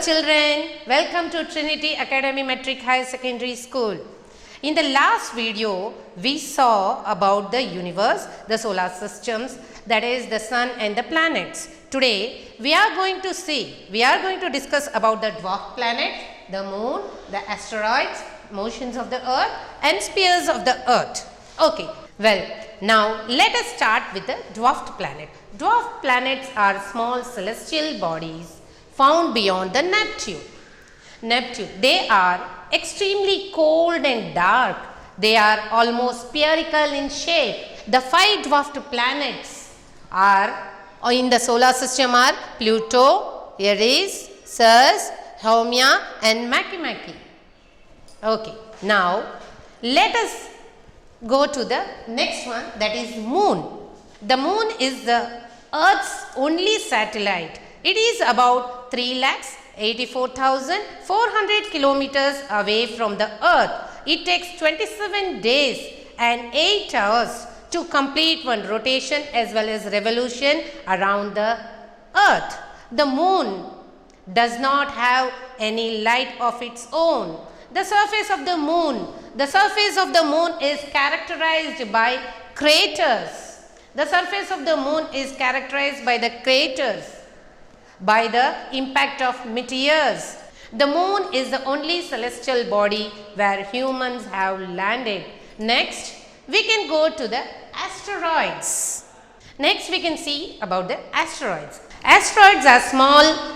children, welcome to Trinity Academy Metric Higher Secondary School. In the last video, we saw about the universe, the solar systems, that is the sun and the planets. Today, we are going to discuss about the dwarf planet, the moon, the asteroids, motions of the earth and spheres of the earth. Okay, well, now let us start with the dwarfed planet. Dwarf planets are small celestial bodies found beyond the Neptune. They are extremely cold and dark. They are almost spherical in shape. The 5 dwarfed planets are in the solar system are Pluto, Eris, Ceres, Haumea and Makemake. Okay, now let us go to the next one, that is moon. The moon is the Earth's only satellite. It is about 3,84,400 kilometers away from the Earth. It takes 27 days and 8 hours to complete one rotation as well as revolution around the Earth. The moon does not have any light of its own. The surface of the moon is characterized by craters. The surface of the moon is characterized by the craters, by the impact of meteors. The moon is the only celestial body where humans have landed. Next, we can go to the asteroids. Next, we can see about the asteroids. Asteroids are small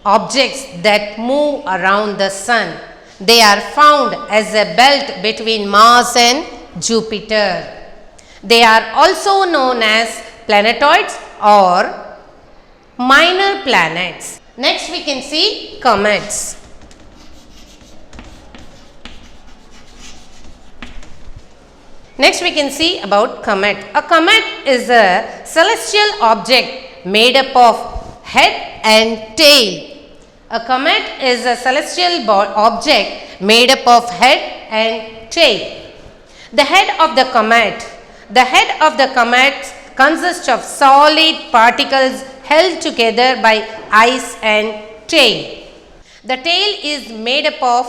objects that move around the sun. They are found as a belt between Mars and Jupiter. They are also known as planetoids or minor planets. Next, we can see comets. Next, we can see about comet. A comet is a celestial object made up of head and tail. A comet is a celestial object made up of head and tail. The head of the comet consists of solid particles held together by ice and tail. The tail is made up of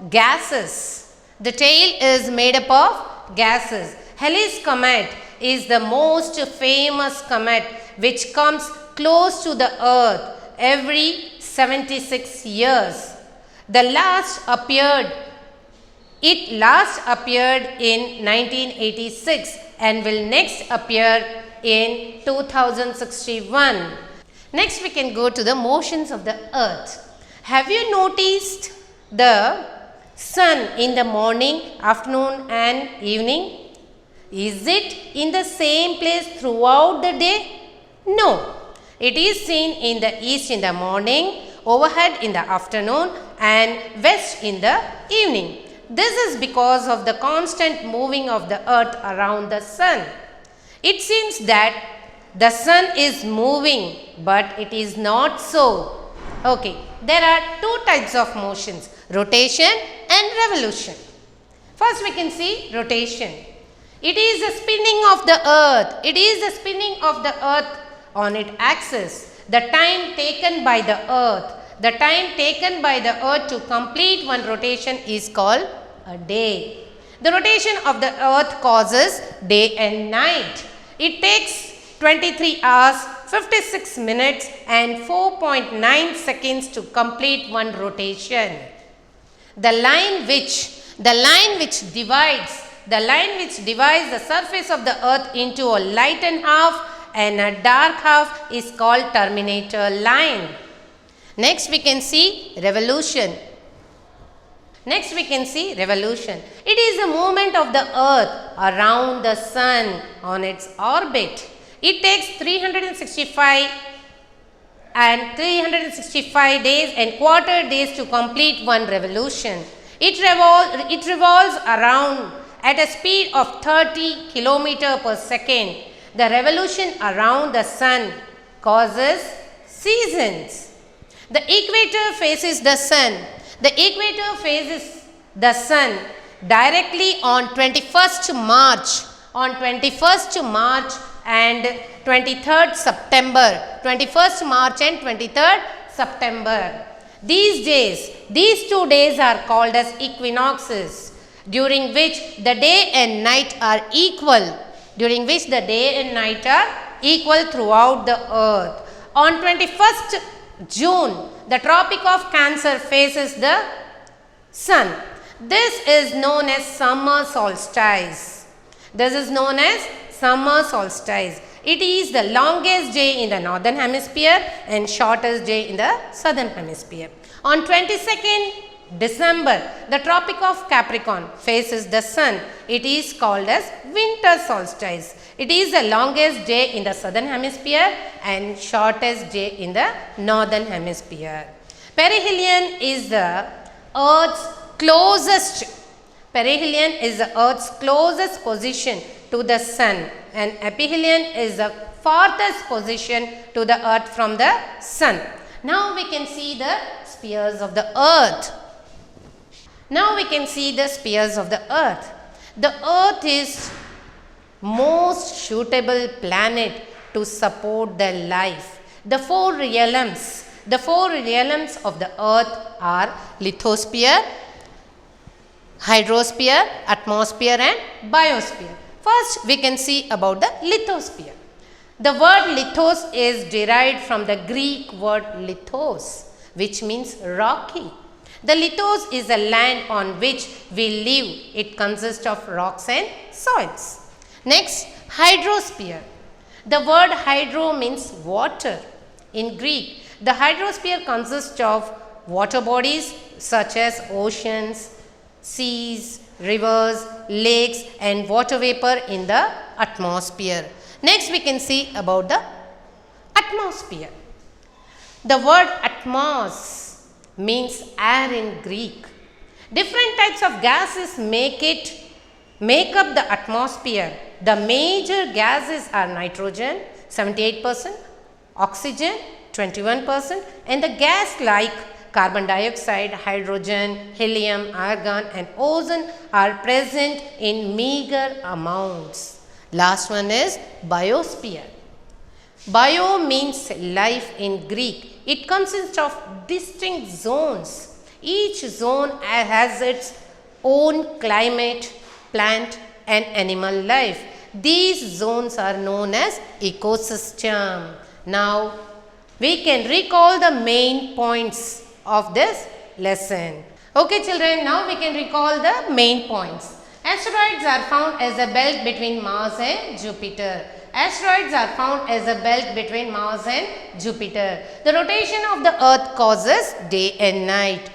gases. Halley's comet is the most famous comet which comes close to the earth every 76 years. It last appeared in 1986 and will next appear in 2061. Next, we can go to the motions of the earth. Have you noticed the sun in the morning, afternoon and evening? Is it in the same place throughout the day? No. It is seen in the east in the morning, overhead in the afternoon and west in the evening. This is because of the constant moving of the earth around the sun. It seems that the sun is moving, but it is not so. Okay, there are 2 types of motions, rotation and revolution. First, we can see rotation. It is the spinning of the earth on its axis. The time taken by the earth to complete one rotation is called a day. The rotation of the earth causes day and night. It takes 23 hours, 56 minutes and 4.9 seconds to complete one rotation. The line which divides the surface of the earth into a lightened half and a dark half is called terminator line. Next, we can see revolution. It is the movement of the earth around the sun on its orbit. It takes 365 days and quarter days to complete one revolution. It revolves around at a speed of 30 km per second. The revolution around the sun causes seasons. The equator faces the sun. Directly on 21st March and 23rd September. These 2 days are called as equinoxes, during which the day and night are equal, throughout the earth. On 21st June, the Tropic of Cancer faces the sun. This is known as summer solstice. It is the longest day in the northern hemisphere and shortest day in the southern hemisphere. On 22nd December, the Tropic of Capricorn faces the sun. It is called as winter solstice. It is the longest day in the southern hemisphere and shortest day in the northern hemisphere. Perihelion is the Earth's closest position to the sun, and aphelion is the farthest position to the earth from the sun. Now we can see the spheres of the earth. The earth is most suitable planet to support the life. The four realms of the earth are lithosphere, hydrosphere, atmosphere and biosphere. First we can see about the lithosphere. The word lithos is derived from the Greek word lithos, which means rocky. The lithos is a land on which we live. It consists of rocks and soils. Next, hydrosphere. The word hydro means water. In Greek, the hydrosphere consists of water bodies such as oceans, seas, rivers, lakes and water vapor in the atmosphere. Next we can see about the atmosphere. The word atmos means air in Greek. Different types of gases make up the atmosphere. The major gases are nitrogen 78%, oxygen 21% and the gas like carbon dioxide, hydrogen, helium, argon and ozone are present in meager amounts. Last one is biosphere. Bio means life in Greek. It consists of distinct zones. Each zone has its own climate, plant and animal life. These zones are known as ecosystem. Now we can recall the main points of this lesson. Okay children, now we can recall the main points. Asteroids are found as a belt between Mars and Jupiter. The rotation of the earth causes day and night.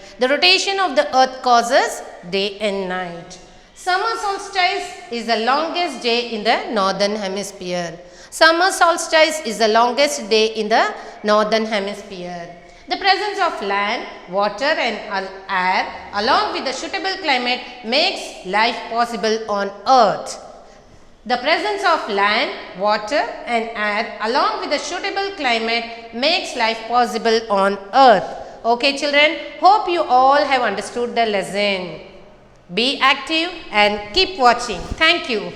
Summer solstice is the longest day in the northern hemisphere. The presence of land, water and air along with the suitable climate makes life possible on earth. The presence of land, water and air along with the suitable climate makes life possible on earth. Okay children, hope you all have understood the lesson. Be active and keep watching. Thank you.